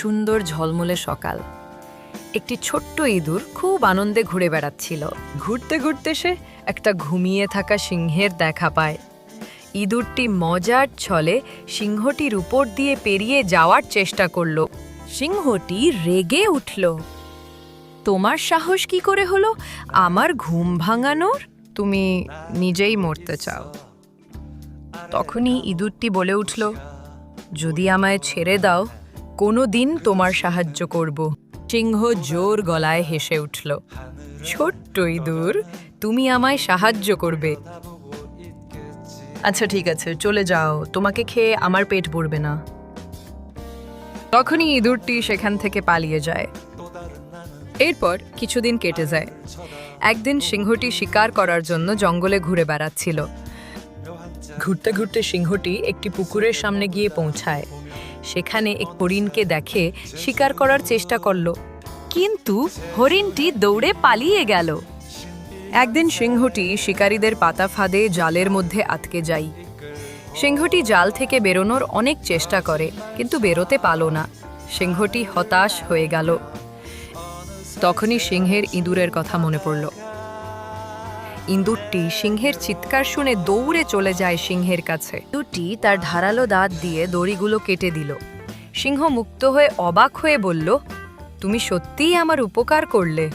সুন্দর ঝলমলে সকাল। একটি ছোট্ট ইঁদুর খুব আনন্দে ঘুরে বেড়াচ্ছিল। ঘুরতে ঘুরতে সে একটা ঘুমিয়ে থাকা সিংহের দেখা পায়। ইঁদুরটি মজার ছলে সিংহটির উপর দিয়ে পেরিয়ে যাওয়ার চেষ্টা করল। সিংহটি রেগে উঠল। তোমার সাহস কি করে হলো আমার ঘুম ভাঙানোর? তুমি নিজেই মরতে চাও। তখনই ইঁদুরটি বলে উঠল, যদি আমায় ছেড়ে দাও কোনো দিন তোমার সাহায্য করব। সিংহ জোর গলায় হেসে উঠল, ছোট্ট ইঁদুর, তুমি আমায় সাহায্য করবে? আচ্ছা ঠিক আছে, চলে যাও, তোমাকে খেয়ে আমার পেট ভরবে না। তখনই ইঁদুরটি সেখান থেকে পালিয়ে যায়। এরপর কিছুদিন কেটে যায়। একদিন সিংহটি শিকার করার জন্য জঙ্গলে ঘুরে বেড়াচ্ছিল। ঘুরতে ঘুরতে সিংহটি একটি পুকুরের সামনে গিয়ে পৌঁছায়। সেখানে এক হরিণকে দেখে শিকার করার চেষ্টা করল, কিন্তু হরিণটি দৌড়ে পালিয়ে গেল। একদিন সিংহটি শিকারীদের পাতা ফাঁদে জালের মধ্যে আটকে যায়। সিংহটি জাল থেকে বেরোনোর অনেক চেষ্টা করে, কিন্তু বেরোতে পারল না। সিংহটি হতাশ হয়ে গেল। তখনই সিংহের ইঁদুরের কথা মনে পড়ল। ইঁদুরটি সিংহের চিৎকার শুনে দৌড়ে চলে যায় সিংহের কাছে। ইঁদুরটি তার ধারালো দাঁত দিয়ে দড়িগুলো কেটে দিল। সিংহ মুক্ত হয়ে অবাক হয়ে বলল, তুমি সত্যিই আমার উপকার করলে।